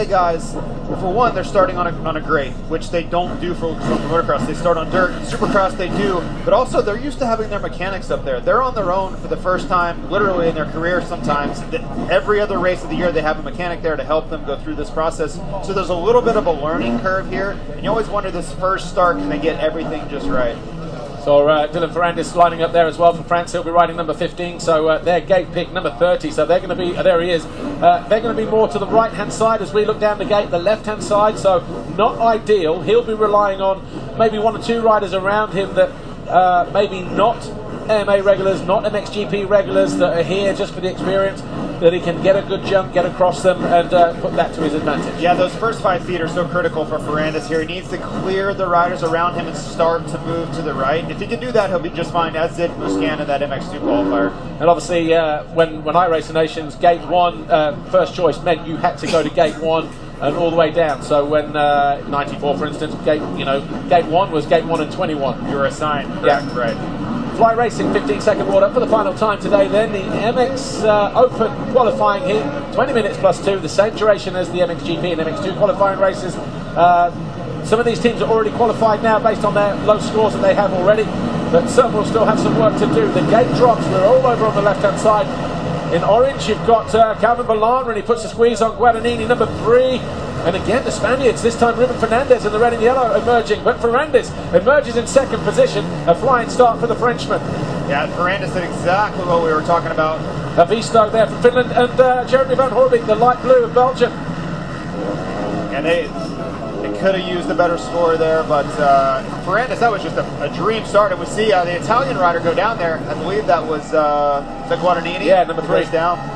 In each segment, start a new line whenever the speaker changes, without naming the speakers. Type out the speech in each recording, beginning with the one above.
USA guys, for one, they're starting on a grade, which they don't do for motocross. They start on dirt. Supercross they do, but also they're used to having their mechanics up there. They're on their own for the first time, literally in their career sometimes. Every other race of the year, they have a mechanic there to help them go through this process. So there's a little bit of a learning curve here, and you always wonder this first start, can they get everything just right?
So Dylan Ferrandis lining up there as well for France. He'll be riding number 15. So their gate pick number 30. So they're going to be, there he is. They're going to be more to the right-hand side as we look down the gate, the left-hand side. So not ideal. He'll be relying on maybe one or two riders around him that maybe not AMA regulars, not MXGP regulars that are here just for the experience, that he can get a good jump, get across them, and put that to his advantage.
Yeah, those first 5 feet are so critical for Ferrandis here. He needs to clear the riders around him and start to move to the right. If he can do that, he'll be just fine, as did Muscan in that MX2 qualifier.
And obviously, when I race the nations, gate 1, first choice meant you had to go to gate 1 and all the way down. So when 94, for instance, gate 1 was gate 1 and 21.
You were assigned, correct?
Yeah.
Right.
Fly Racing 15-second warm up for the final time today. Then the MX Open qualifying heat, 20 minutes plus 2, the same duration as the MXGP and MX2 qualifying races. Some of these teams are already qualified now based on their low scores that they have already, but some will still have some work to do. The gate drops, we're all over on the left-hand side. In orange, you've got Calvin Ballan when he puts the squeeze on Guadagnini, number 3. And again, the Spaniards, this time Ruben Fernandez in the red and yellow emerging, but Ferrandis emerges in second position. A flying start for the Frenchman.
Yeah, Ferrandis did exactly what we were talking about.
Visto there from Finland, and Jeremy Van Hoorbeek, the light blue of Belgium.
And they could have used a better score there, but Ferrandis, that was just a dream start. And we see the Italian rider go down there. I believe that was the Guadagnini.
Yeah, number 3.
Goes down.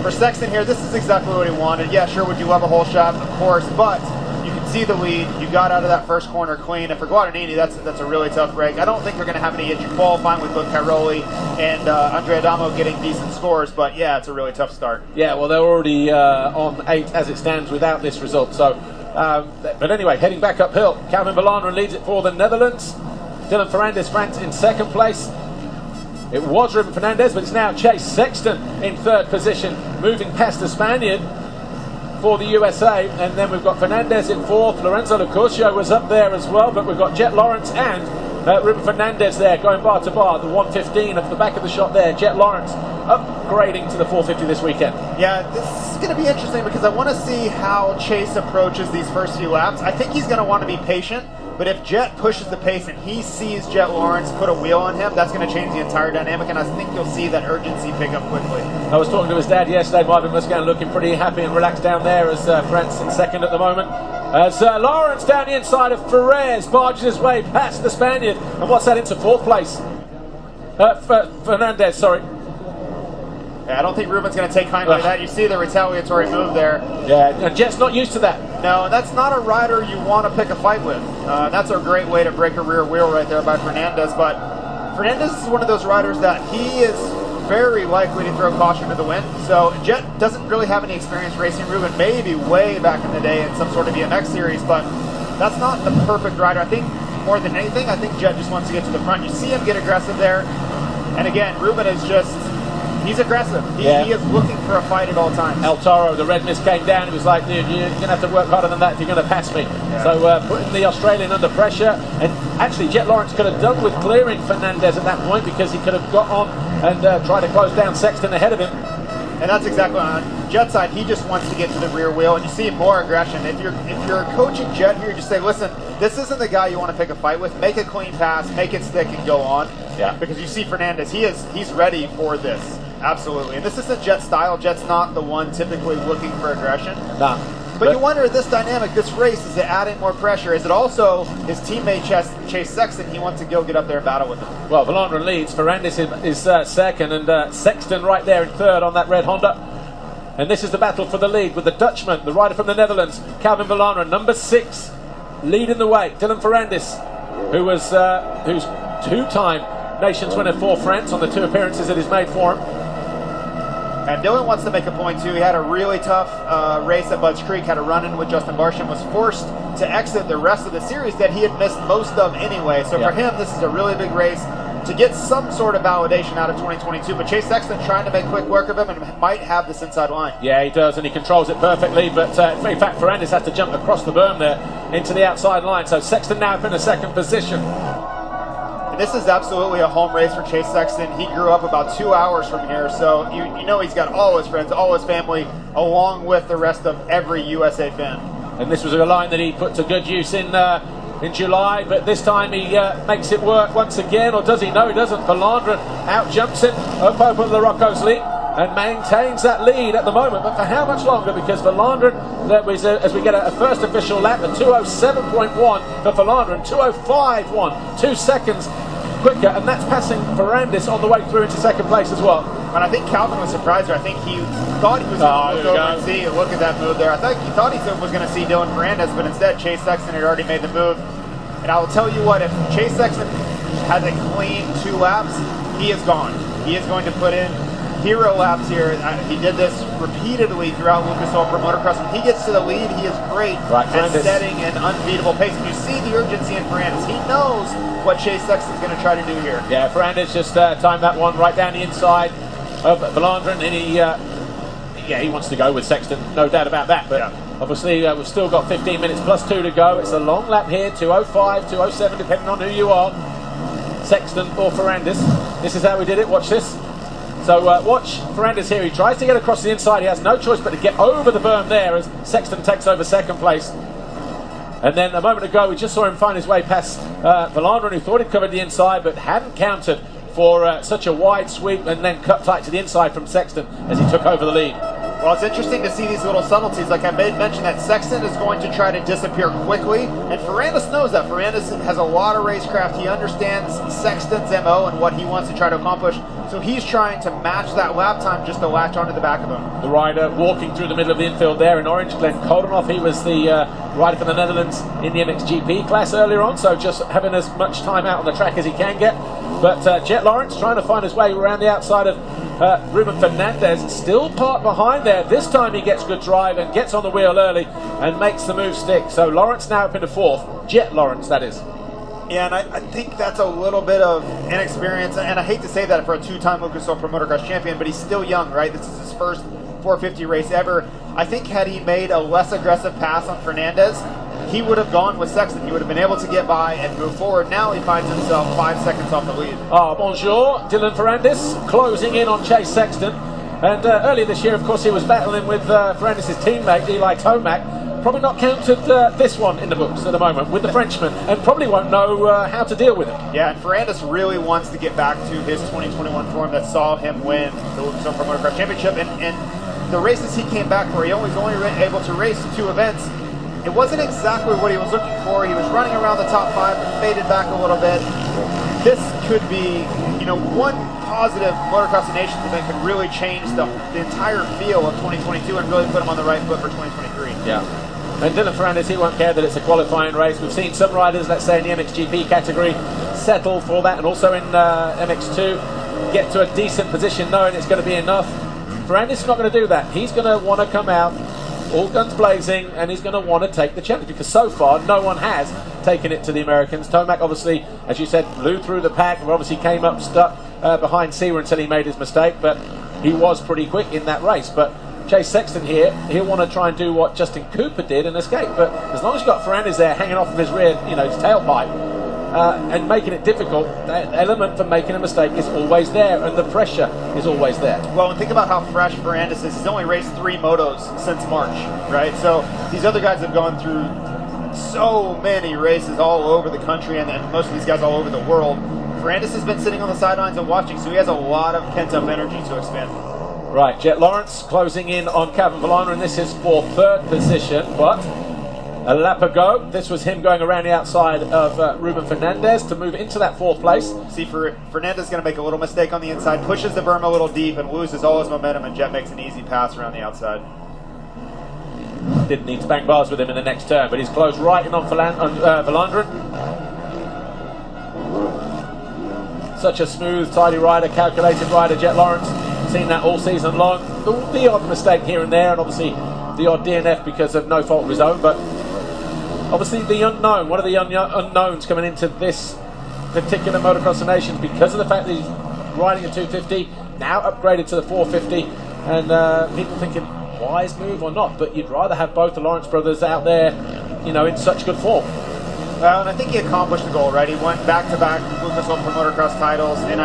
For Sexton here, this is exactly what he wanted. Yeah, sure, would you love a whole shot? Of course, but you can see the lead. You got out of that first corner clean, and for Guadagnini, that's a really tough break. I don't think they're going to have any issue qualifying with both Cairoli and Andre Adamo getting decent scores, but yeah, it's a really tough start.
Yeah, well, they're already on 8 as it stands without this result. So, but anyway, heading back uphill, Calvin Ballan leads it for the Netherlands. Dylan Ferrandis, France in second place. It was Ruben Fernandez, but it's now Chase Sexton in third position, moving past the Spaniard for the USA. And then we've got Fernandez in fourth. Lorenzo Locurcio was up there as well, but we've got Jet Lawrence and Ruben Fernandez there going bar to bar. The 115 at the back of the shot there. Jet Lawrence upgrading to the 450 this weekend.
Yeah, this is going to be interesting because I want to see how Chase approaches these first few laps. I think he's going to want to be patient. But if Jet pushes the pace and he sees Jet Lawrence put a wheel on him, that's going to change the entire dynamic, and I think you'll see that urgency pick up quickly.
I was talking to his dad yesterday, Marvin Muscan, looking pretty happy and relaxed down there as France in second at the moment. As Lawrence down the inside of Ferrez barges his way past the Spaniard, and what's that, into fourth place? Fernandez, sorry.
Yeah, I don't think Ruben's going to take kindly to that. You see the retaliatory move there.
Yeah, and Jet's not used to that.
No, that's not a rider you want to pick a fight with. That's a great way to break a rear wheel right there by Fernandez. But Fernandez is one of those riders that he is very likely to throw caution to the wind. So Jet doesn't really have any experience racing Ruben, maybe way back in the day in some sort of BMX series, but that's not the perfect rider. I think more than anything, I think Jet just wants to get to the front. You see him get aggressive there. And again, Ruben is just... he's aggressive. He is looking for a fight at all times.
El Toro, the red mist came down. He was like, dude, you're going to have to work harder than that if you're going to pass me. Yeah. So putting the Australian under pressure. And actually, Jet Lawrence could have done with clearing Fernandez at that point because he could have got on and tried to close down Sexton ahead of him.
And that's exactly on Jet's side. He just wants to get to the rear wheel, and you see more aggression. If you're coaching Jet here, just say, listen, this isn't the guy you want to pick a fight with. Make a clean pass, make it stick, and go on.
Yeah.
Because you see Fernandez, he's ready for this. Absolutely. And this isn't Jet's style. Jet's not the one typically looking for aggression.
Nah.
But you wonder, this dynamic, this race, is it adding more pressure? Is it also his teammate Chase Sexton? He wants to go get up there and battle with him.
Well, Valandra leads. Ferrandis is second, and Sexton right there in third on that red Honda. And this is the battle for the lead with the Dutchman, the rider from the Netherlands, Calvin Valandra, number 6, leading the way. Dylan Ferrandis, who's two-time Nations winner for France on the 2 appearances that he's made for him.
And Dylan wants to make a point too. He had a really tough race at Budds Creek, had a run-in with Justin Barsham, was forced to exit the rest of the series that he had missed most of anyway. So for him, this is a really big race. to get some sort of validation out of 2022. But Chase Sexton trying to make quick work of him and might have this inside line.
Yeah, he does, and he controls it perfectly. But in fact, Ferrandis has to jump across the berm there into the outside line. So Sexton now up in a second position.
And this is absolutely a home race for Chase Sexton. He grew up about 2 hours from here, so you know he's got all his friends, all his family, along with the rest of every USA fan.
And this was a line that he put to good use in July, but this time he makes it work once again, or does he? No, he doesn't. Verlandren out jumps him up over the Rocco's lead and maintains that lead at the moment, but for how much longer? Because Verlandren, that was as we get a first official lap, a 2:07.1 for Verlandren, 2:05.1, 2 seconds quicker, and that's passing Ferrandis on the way through into second place as well.
And I think Calvin was surprised there. I think he thought he was going to look over and see, look at that move there. I think he thought he was going to see Dylan Ferrandis, but instead Chase Sexton had already made the move. And I will tell you what, if Chase Sexton has a clean 2 laps, he is gone. He is going to put in hero laps here. He did this repeatedly throughout Lucas Oil Pro Motocross. When he gets to the lead, he is great at setting an unbeatable pace. And you see the urgency in Ferrandis. He knows what Chase Sexton's going to try to do here.
Yeah, Ferrandis just timed that one right down the inside of Verlandren, and he wants to go with Sexton, no doubt about that. But obviously we've still got 15 minutes plus 2 to go. It's a long lap here, 2:05, 2:07, depending on who you are, Sexton or Ferrandis. This is how we did it. Watch this. So watch Ferrandis here. He tries to get across the inside. He has no choice but to get over the berm there as Sexton takes over second place. And then a moment ago, we just saw him find his way past Verlandren, who thought he'd covered the inside, but hadn't counted for such a wide sweep, and then cut tight to the inside from Sexton as he took over the lead.
Well, it's interesting to see these little subtleties. Like I mentioned, that Sexton is going to try to disappear quickly, and Ferrandis knows that. Ferrandis has a lot of racecraft. He understands Sexton's MO and what he wants to try to accomplish, so he's trying to match that lap time just to latch onto the back of him.
The rider walking through the middle of the infield there in orange, Glenn Koldenhoff. He was the rider for the Netherlands in the MXGP class earlier on, so just having as much time out on the track as he can get. But Jet Lawrence trying to find his way around the outside of Ruben Fernandez, still parked behind there. This time he gets good drive and gets on the wheel early and makes the move stick. So Lawrence now up into 4th. Jet Lawrence, that is.
Yeah, and I think that's a little bit of inexperience, and I hate to say that for a 2-time Lucas Oil Pro Motocross champion, but he's still young, right? This is his first 450 race ever. I think had he made a less aggressive pass on Fernandez, he would have gone with Sexton. He would have been able to get by and move forward. Now he finds himself 5 seconds off the lead.
Bonjour, Dylan Ferrandis closing in on Chase Sexton. And earlier this year, of course, he was battling with Ferrandis' teammate, Eli Tomac. Probably not counted this one in the books at the moment with the Frenchman, and probably won't know how to deal with him.
Yeah, and Ferrandis really wants to get back to his 2021 form that saw him win the Lucas Oil Pro Motocross Championship. And the races he came back for, he was only able to race 2 events. It wasn't exactly what he was looking for. He was running around the top 5 and faded back a little bit. This could be, one positive Motocross Nations event could really change the entire feel of 2022 and really put him on the right foot for 2023.
Yeah. And Dylan Ferrandis, he won't care that it's a qualifying race. We've seen some riders, let's say in the MXGP category, settle for that, and also in MX2, get to a decent position knowing it's going to be enough. Ferrandis is not going to do that. He's going to want to come out all guns blazing, and he's going to want to take the championship, because so far no one has taken it to the Americans. Tomac obviously, as you said, blew through the pack and obviously came up stuck behind Seawer until he made his mistake, but he was pretty quick in that race. But Chase Sexton here, he'll want to try and do what Justin Cooper did and escape, but as long as you've got Ferrandis there hanging off of his rear, his tailpipe, and making it difficult, that element for making a mistake is always there, and the pressure is always there.
Well, and think about how fresh Ferrandis is. He's only raced 3 motos since March, right? So these other guys have gone through so many races all over the country, and most of these guys all over the world. Ferrandis has been sitting on the sidelines and watching, so he has a lot of pent-up energy to expend.
Right, Jet Lawrence closing in on Calvin Verlandren, and this is for 3rd position, but a lap ago, this was him going around the outside of Ruben Fernandez to move into that 4th place.
See, Fernandez is going to make a little mistake on the inside, pushes the berm a little deep and loses all his momentum, and Jet makes an easy pass around the outside.
Didn't need to bang bars with him in the next turn, but he's closed right in on Verlandren. Such a smooth, tidy rider, calculated rider, Jet Lawrence. Seen that all season long. The odd mistake here and there, and obviously the odd DNF because of no fault of his own, but obviously the unknown, one of the unknowns coming into this particular Motocross of Nations because of the fact that he's riding a 250, now upgraded to the 450, and people thinking, wise move or not, but you'd rather have both the Lawrence brothers out there, you know, in such good form.
Well, and I think he accomplished the goal, right? He went back-to-back Lucas Oil Motocross titles, and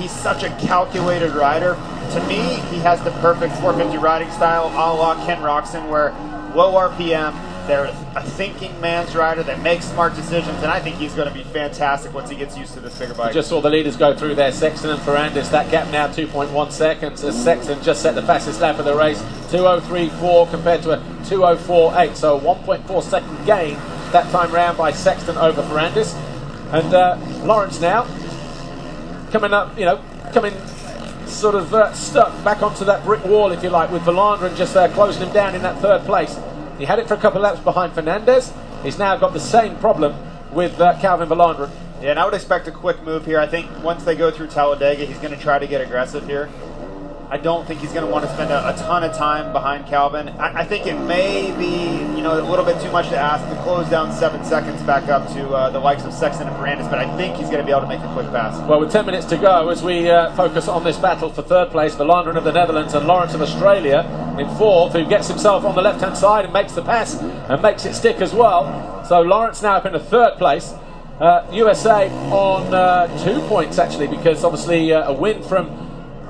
he's such a calculated rider. To me, he has the perfect 450 riding style, a la Ken Roxon, where low RPM, they're a thinking man's rider that makes smart decisions, and I think he's going to be fantastic once he gets used to this bigger bike.
You just saw the leaders go through there, Sexton and Ferrandis. That gap now 2.1 seconds as Sexton just set the fastest lap of the race, 2:03.4 compared to a 2:04.8, so a 1.4 second gain that time round by Sexton over Ferrandis. And Lawrence now coming up, coming sort of stuck back onto that brick wall, if you like, with Valandrin just closing him down in that third place. He had it for a couple of laps behind Fernandez. He's now got the same problem with Calvin Valandrin.
Yeah, and I would expect a quick move here. I think once they go through Talladega, he's going to try to get aggressive here. I don't think he's going to want to spend a ton of time behind Calvin. I think it may be, a little bit too much to ask to close down 7 seconds back up to the likes of Sexton and Ferrandis, but I think he's going to be able to make a quick pass.
Well, with 10 minutes to go, as we focus on this battle for third place, Valandrin of the Netherlands and Lawrence of Australia in fourth, who gets himself on the left-hand side and makes the pass and makes it stick as well. So Lawrence now up in the third place. USA on 2 points, actually, because obviously a win from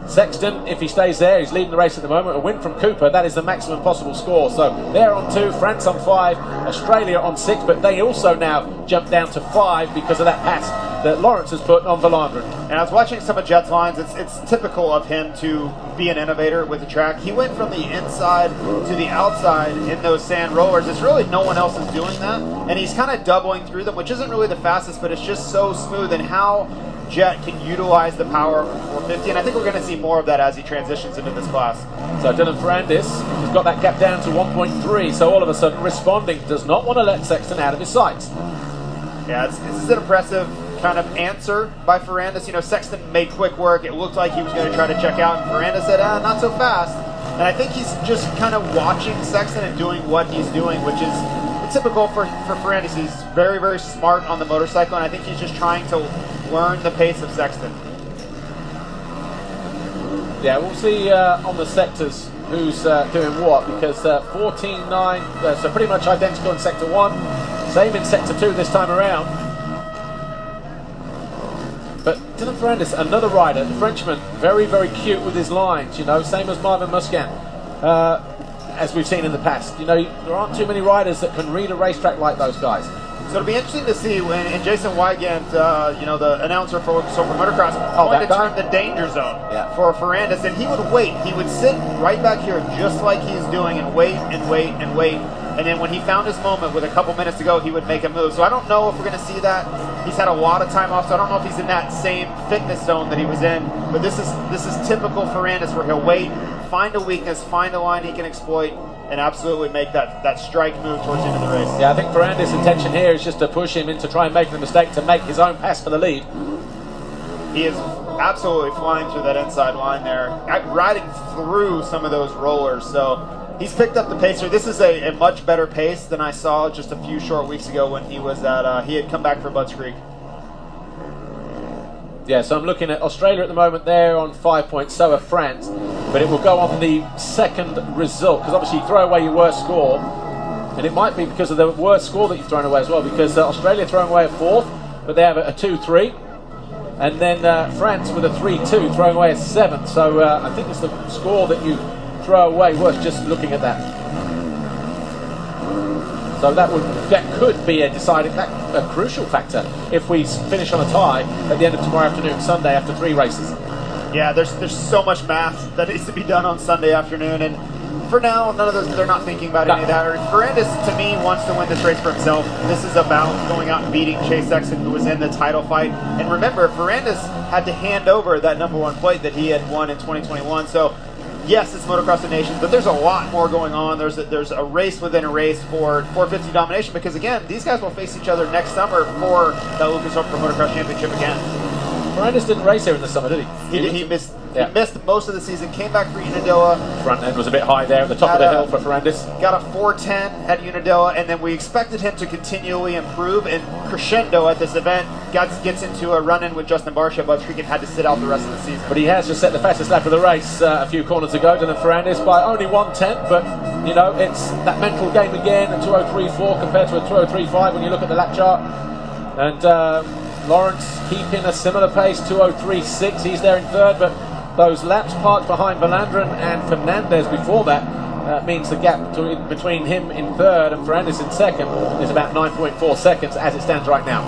Sexton, if he stays there, he's leading the race at the moment. A win from Cooper, that is the maximum possible score. So they're on 2, France on 5, Australia on 6, but they also now jump down to 5 because of that pass that Lawrence has put on Valandrin.
And I was watching some of Jet's lines. It's typical of him to be an innovator with the track. He went from the inside to the outside in those sand rollers. It's really no one else is doing that, and he's kind of doubling through them, which isn't really the fastest, but it's just so smooth. And how Jet can utilize the power of 450, and I think we're going to see more of that as he transitions into this class.
So Dylan Ferrandis has got that gap down to 1.3, so all of a sudden responding, does not want to let Sexton out of his sights.
Yeah, this is an impressive kind of answer by Ferrandis. Sexton made quick work. It looked like he was going to try to check out, and Ferrandis said, not so fast. And I think he's just kind of watching Sexton and doing what he's doing, which is typical for Ferrandis. He's very, very smart on the motorcycle, and I think he's just trying to learn the pace of Sexton.
Yeah, we'll see on the sectors who's doing what, because 14.9, so pretty much identical in Sector 1, same in Sector 2 this time around. But Dylan Ferrandis, another rider, the Frenchman, very, very cute with his lines, same as Marvin Musquin, as we've seen in the past. There aren't too many riders that can read a racetrack like those guys.
So it'll be interesting to see when, and Jason Wygant, the announcer for Motocross, wanted to turn the danger zone for Ferrandis, and he would wait. He would sit right back here just like he's doing and wait and wait and wait. And then when he found his moment with a couple minutes to go, he would make a move. So I don't know if we're going to see that. He's had a lot of time off, so I don't know if he's in that same fitness zone that he was in. But this is typical Ferrandis, where he'll wait, find a weakness, find a line he can exploit, and absolutely make that strike move towards the end of the race.
Yeah, I think Ferrandis' intention here is just to push him into trying making the mistake to make his own pass for the lead.
He is absolutely flying through that inside line there, riding through some of those rollers. So he's picked up the pace here. This is a much better pace than I saw just a few short weeks ago when he was at, he had come back for Budds Creek.
Yeah, so I'm looking at Australia at the moment. They're on 5 points, so are France. But it will go on the second result, because obviously you throw away your worst score, and it might be because of the worst score that you've thrown away as well, because Australia throwing away a 4th, but they have a 2-3, and then France with a 3-2 throwing away a 7th. So I think it's the score that you throw away worth just looking at that. So that could be a crucial factor if we finish on a tie at the end of tomorrow afternoon, Sunday, after 3 races.
Yeah, there's so much math that needs to be done on Sunday afternoon, and for now, none of those, they're not thinking about any of that. Ferrandis, to me, wants to win this race for himself. This is about going out and beating Chase Sexton, who was in the title fight. And remember, Ferrandis had to hand over that #1 plate that he had won in 2021. So yes, it's Motocross of Nations, but there's a lot more going on. There's a race within a race for 450 domination, because again, these guys will face each other next summer for the Lucas Oil Motocross Championship again.
Ferrandis didn't race here in the summer, did he?
He missed
Yeah.
He missed most of the season, came back for Unadilla.
Front end was a bit high there at the top of the hill for Ferrandis.
Got a 410 at Unadilla, and then we expected him to continually improve, and crescendo at this event gets into a run-in with Justin Barcia, but Streak had to sit out the rest of the season.
But he has just set the fastest lap of the race a few corners ago, Dylan Ferrandis, by only 1/10, but you know, it's that mental game again, a 2:03.4 compared to a 2:03.5 when you look at the lap chart. And Lawrence keeping a similar pace, 2:03.6, he's there in third, but those laps parked behind Valandrin and Fernandez before that means the gap between him in third and Ferrandis in second is about 9.4 seconds as it stands right now.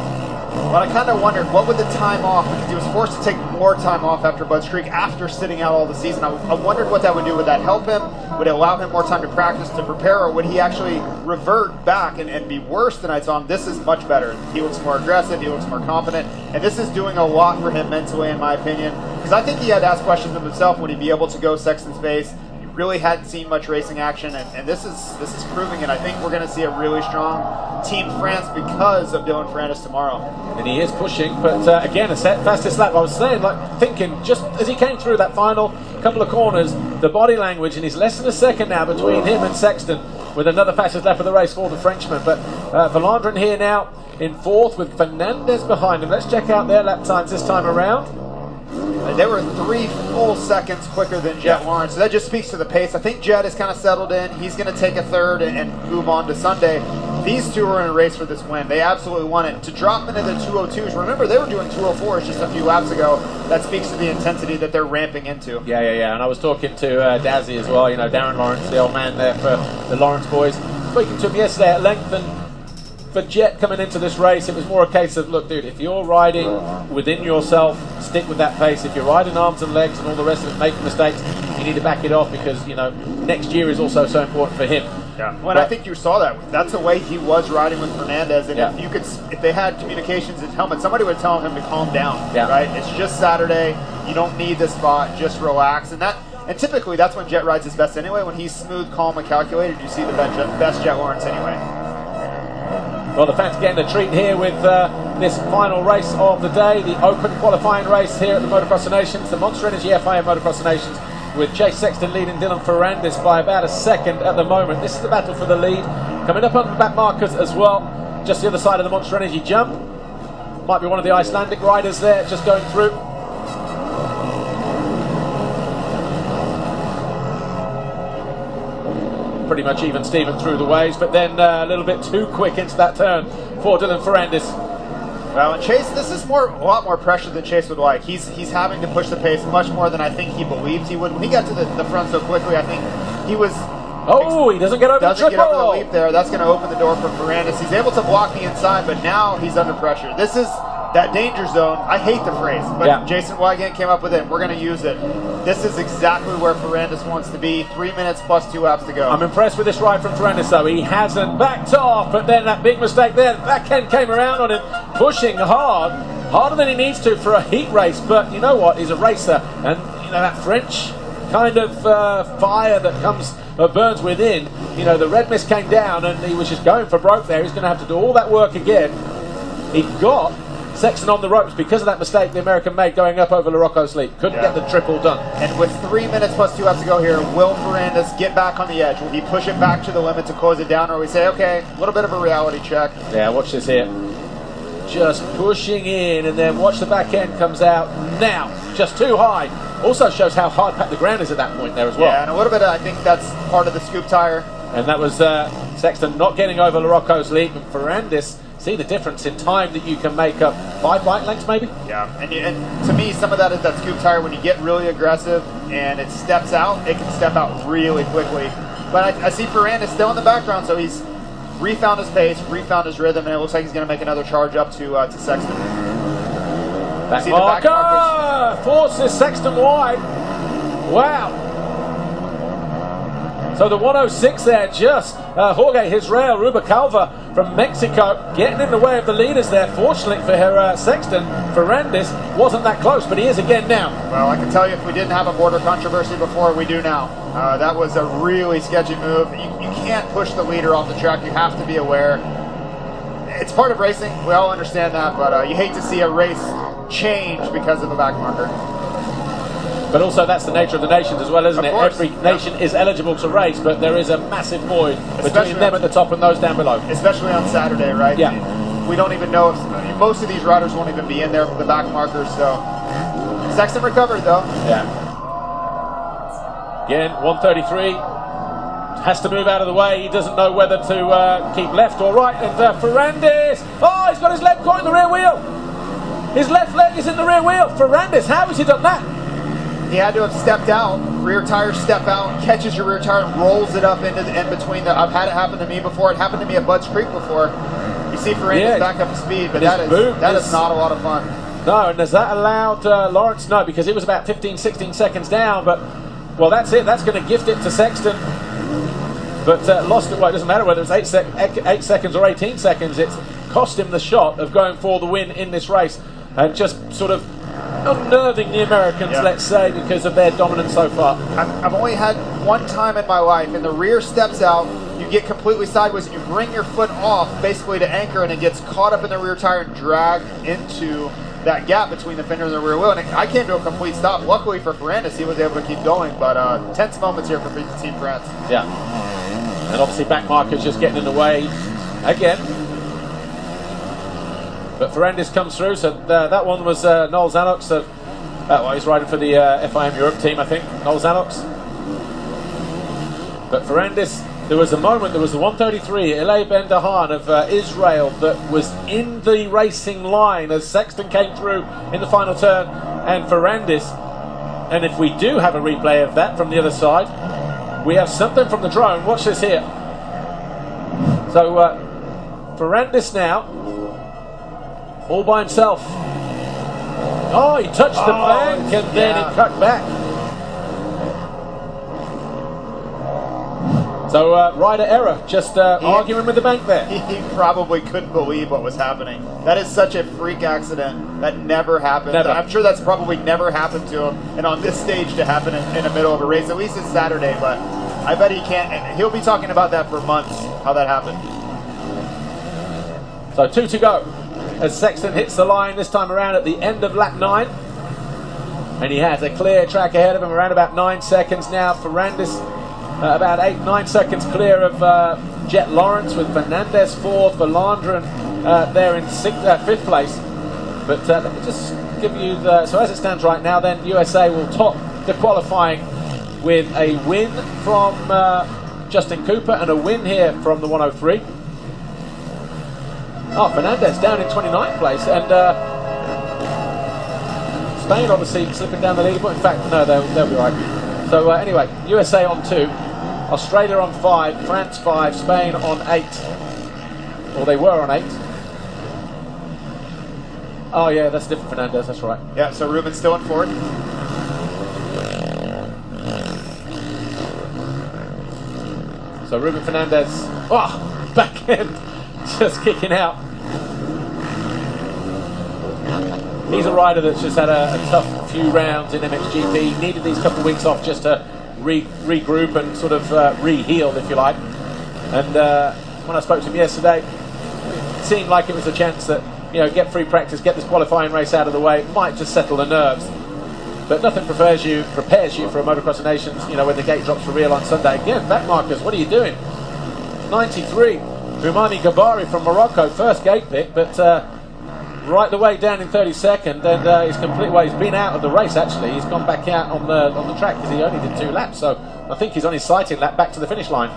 But I kind of wondered, what would the time off, because he was forced to take more time off after Bud Streak after sitting out all the season. I wondered what that would do. Would that help him? Would it allow him more time to practice, to prepare, or would he actually revert back and be worse than I saw him? This is much better. He looks more aggressive, he looks more confident, and this is doing a lot for him mentally, in my opinion, because I think he had to ask questions of himself, would he be able to go Sexton's pace? Really hadn't seen much racing action, and this is proving it. I think we're going to see a really strong Team France because of Dylan Ferrandis tomorrow. And
he is pushing, but again, a fastest lap. I was saying, like, thinking, just as he came through that final couple of corners, the body language, and he's less than a second now between him and Sexton, with another fastest lap of the race for the Frenchman. But Valandrin here now in fourth with Fernandez behind him. Let's check out their lap times this time around.
They were 3 full seconds quicker than Jet Lawrence, so that just speaks to the pace. I think Jet is kind of settled in. He's going to take a third and move on to Sunday. These two are in a race for this win. They absolutely want it. To drop into the 202s, remember they were doing 204s just a few laps ago. That speaks to the intensity that they're ramping into.
Yeah. And I was talking to Dazzy as well, you know, Darren Lawrence, the old man there for the Lawrence boys. Speaking to him yesterday at length, and for Jet coming into this race, it was more a case of, look, dude, if you're riding within yourself, stick with that pace. If you're riding arms and legs and all the rest of it, making mistakes, you need to back it off, because, you know, next year is also so important for him.
Yeah, well, I think you saw that. That's the way he was riding with Fernandez, and if they had communications in helmet, somebody would tell him to calm down. Right? It's just Saturday. You don't need this spot. Just relax, and typically that's when Jet rides his best anyway. When he's smooth, calm, and calculated, you see the best Jet Lawrence anyway.
Well, the fans getting a treat here with this final race of the day, the open qualifying race here at the Motocross of Nations, the Monster Energy FIM Motocross of Nations, with Chase Sexton leading Dylan Ferrandis by about a second at the moment. This is the battle for the lead. Coming up on the back markers as well, just the other side of the Monster Energy jump. Might be one of the Icelandic riders there just going through. Pretty much even Steven through the waves, but then a little bit too quick into that turn for Dylan Ferrandis.
Well, and Chase, this is a lot more pressure than Chase would like. He's having to push the pace much more than I think he believed he would. When he got to the front so quickly, I think he was...
Oh, he doesn't get over the triple.
Get over the leap there. That's going to open the door for Ferrandis. He's able to block the inside, but now he's under pressure. This is that danger zone. I hate the phrase, but Jason Wygant came up with it. We're going to use it. This is exactly where Ferrandis wants to be. 3 minutes plus 2 laps to go.
I'm impressed with this ride from Ferrandis, though. He hasn't backed off, but then that big mistake there, the back end came around on him, pushing hard, harder than he needs to for a heat race. But you know what? He's a racer, and you know that French kind of fire that burns within. You know, the red mist came down, and he was just going for broke there. He's going to have to do all that work again. He got Sexton on the ropes because of that mistake the American made going up over Larocco's lead. Couldn't get the triple done.
And with 3 minutes plus 2 laps to go here, will Ferrandis get back on the edge? Will he push it back to the limit to close it down, or will we say, okay, a little bit of a reality check?
Yeah, watch this here. Just pushing in, and then watch the back end comes out now. Just too high. Also shows how hard packed the ground is at that point there as well.
Yeah, and a little bit I think that's part of the scoop tire.
And that was Sexton not getting over Larocco's lead, but Ferrandis, see the difference in time that you can make up 5 bike lengths maybe?
Yeah, and to me, some of that is that scoop tire. When you get really aggressive and it steps out, it can step out really quickly. But I see Ferrandis still in the background, so he's refound his pace, refound his rhythm, and it looks like he's going to make another charge up to Sexton.
Back marker forces Sexton wide. Wow. So the 106 there, just Jorge Israel Rubalcaba from Mexico getting in the way of the leaders there. Fortunately for her, Sexton, Ferrandis wasn't that close, but he is again now.
Well, I can tell you, if we didn't have a border controversy before, we do now. That was a really sketchy move. You can't push the leader off the track. You have to be aware. It's part of racing. We all understand that, but you hate to see a race change because of a back marker.
But also that's the nature of the nations as well, isn't it?
course.
Every nation is eligible to race, but there is a massive void between them at the top and those down below.
Especially on Saturday, right?
Yeah.
We don't even know if most of these riders won't even be in there for the back markers. So Sexton recovered though.
Yeah. Again, 133. Has to move out of the way. He doesn't know whether to keep left or right. And Ferrandis. Oh, he's got his leg caught in the rear wheel. His left leg is in the rear wheel. Ferrandis, how has he done that?
He had to have stepped out. Rear tire step out, catches your rear tire and rolls it up into the in between. I've had it happen to me before. It happened to me at Bud's Creek before. You see Ferrandis back up to speed, but that is not a lot of fun.
No, and has that allowed Lawrence? No, because it was about 15, 16 seconds down. But, well, that's it. That's going to gift it to Sexton. But lost it. Well, it doesn't matter whether it's 8 seconds or 18 seconds. It's cost him the shot of going for the win in this race. And just sort of unnerving the Americans, let's say, because of their dominance so far.
I've only had one time in my life, and the rear steps out, you get completely sideways, and you bring your foot off basically to anchor, and it gets caught up in the rear tire and dragged into that gap between the fender and the rear wheel. And I came to a complete stop. Luckily for Ferrandis, he was able to keep going, but tense moments here for Team France.
Yeah. And obviously back markers just getting in the way again. But Ferrandis comes through, so that one was Noel Zanox. Well, he's riding for the FIM Europe team, I think, Noel Zanox. But Ferrandis, there was a moment, there was the 133, Ilay Ben Dahan of Israel that was in the racing line as Sexton came through in the final turn, and Ferrandis, and if we do have a replay of that from the other side, we have something from the drone. Watch this here. So Ferrandis now, all by himself. Oh, he touched the bank and then he cut back. So rider error, just arguing with the bank there.
He probably couldn't believe what was happening. That is such a freak accident. That never happened.
Never.
I'm sure that's probably never happened to him. And on this stage to happen in the middle of a race, at least it's Saturday, but I bet he can't. He'll be talking about that for months, how that happened.
So 2 to go as Sexton hits the line this time around at the end of lap 9. And he has a clear track ahead of him around about 9 seconds now. Ferrandis about 8-9 seconds clear of Jet Lawrence, with Fernandez 4th, Valandren there in 5th place. But let me just give you the... So as it stands right now then, USA will top the qualifying with a win from Justin Cooper and a win here from the 103. Oh, Fernandez down in 29th place, and Spain obviously slipping down the leaderboard. In fact, no, they'll be right. So anyway, USA on 2, Australia on 5, France 5, Spain on 8. Or they were on 8. Oh yeah, that's different Fernandez, that's right.
Yeah, so Ruben's still in 4th.
So Ruben Fernandez, oh, back end, just kicking out. He's a rider that's just had a tough few rounds in MXGP, needed these couple of weeks off just to regroup and sort of re-heal, if you like. And when I spoke to him yesterday, it seemed like it was a chance that, you know, get free practice, get this qualifying race out of the way, might just settle the nerves. But nothing prepares you for a Motocross of Nations, you know, when the gate drops for real on Sunday. Again, back markers, what are you doing? 93, Rumani Gabari from Morocco, first gate pick, but right the way down in 32nd, and he's he's been out of the race actually. He's gone back out on the track because he only did 2 laps, so I think he's on his sighting lap back to the finish line.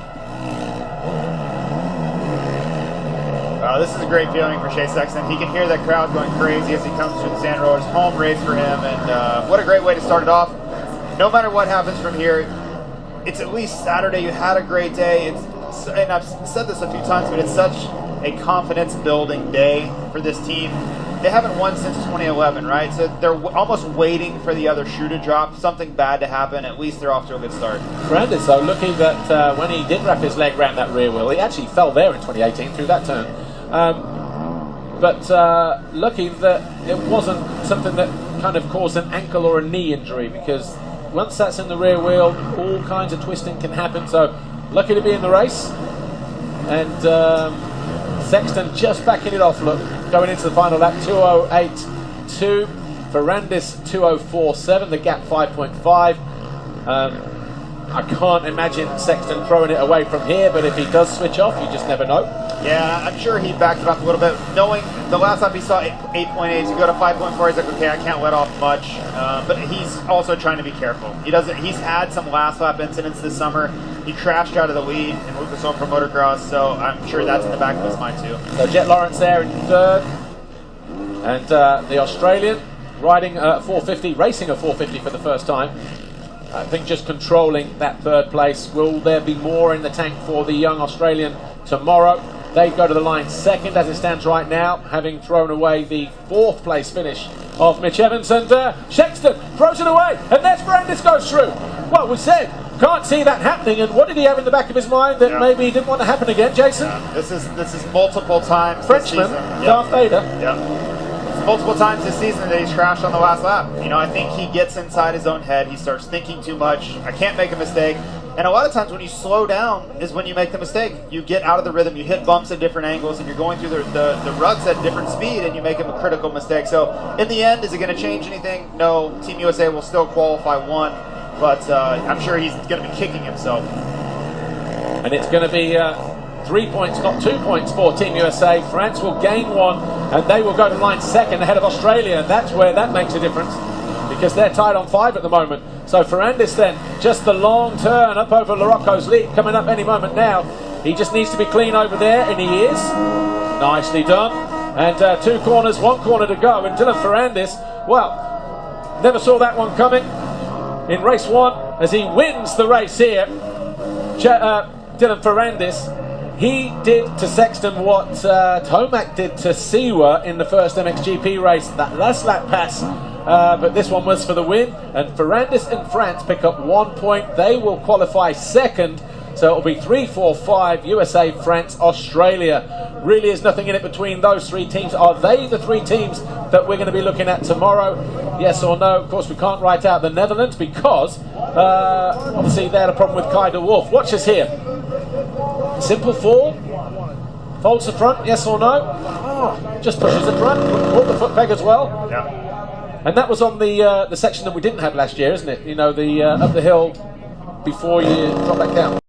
This is a great feeling for Shea Sexton. He can hear that crowd going crazy as he comes through the sand rollers. Home race for him, and what a great way to start it off. No matter what happens from here, it's at least Saturday. You had a great day. And I've said this a few times, but it's such a confidence-building day for this team. They haven't won since 2011, right? So they're almost waiting for the other shoe to drop, something bad to happen. At least they're off to a good start.
Brandon, so looking that when he did wrap his leg around that rear wheel, he actually fell there in 2018 through that turn. But lucky that it wasn't something that kind of caused an ankle or a knee injury, because once that's in the rear wheel, all kinds of twisting can happen. So lucky to be in the race. And Sexton just backing it off, look, going into the final lap, 2:08.2. Ferrandis 2:04.7, the gap 5.5. I can't imagine Sexton throwing it away from here, but if he does switch off, you just never know.
Yeah, I'm sure he backed it up a little bit, knowing the last time he saw 8.8 to go to 5.4, he's like, okay, I can't let off much, but he's also trying to be careful. He's had some last lap incidents this summer. He crashed out of the lead in Lucas Oil for Motocross, so I'm sure that's in the back of his mind too.
So Jet Lawrence there in third, and the Australian riding a 450, racing a 450 for the first time. I think just controlling that third place. Will there be more in the tank for the young Australian tomorrow? They go to the line second as it stands right now, having thrown away the fourth place finish of Mitch Evans, and Sexton throws it away, and there's Ferrandis goes through. Well, we said can't see that happening, and what did he have in the back of his mind that maybe he didn't want to happen again, Jason?
This is multiple times
Frenchman, Darth Vader.
Multiple times this season that he's crashed on the last lap. You know, I think he gets inside his own head. He starts thinking too much. I can't make a mistake. And a lot of times when you slow down is when you make the mistake. You get out of the rhythm, you hit bumps at different angles, and you're going through the ruts at different speed, and you make a critical mistake. So in the end, is it going to change anything? No. Team USA will still qualify one, but I'm sure he's going to be kicking himself.
And it's going to be 3 points, not 2 points for Team USA. France will gain one, and they will go to line second ahead of Australia. And that's where that makes a difference, because they're tied on 5 at the moment. So Ferrandis then, just the long turn up over Larocco's lead, coming up any moment now. He just needs to be clean over there, and he is. Nicely done. And 2 corners, 1 corner to go. And Dylan Ferrandis, well, never saw that one coming in race 1 as he wins the race here. Dylan Ferrandis, he did to Sexton what Tomac did to Siwa in the first MXGP race, that last lap pass, but this one was for the win, and Ferrandis and France pick up 1 point. They will qualify second, so it'll be 3, 4, 5, USA, France, Australia. Really is nothing in it between those 3 teams. Are they the 3 teams that we're going to be looking at tomorrow? Yes or no? Of course, we can't write out the Netherlands because obviously they had a problem with Kai de Wolf. Watch us here. Simple fall, folds the front, yes or no? Oh, just pushes the front, pulled the foot peg as well.
Yeah.
And that was on the section that we didn't have last year, isn't it? You know, the up the hill before you drop back down.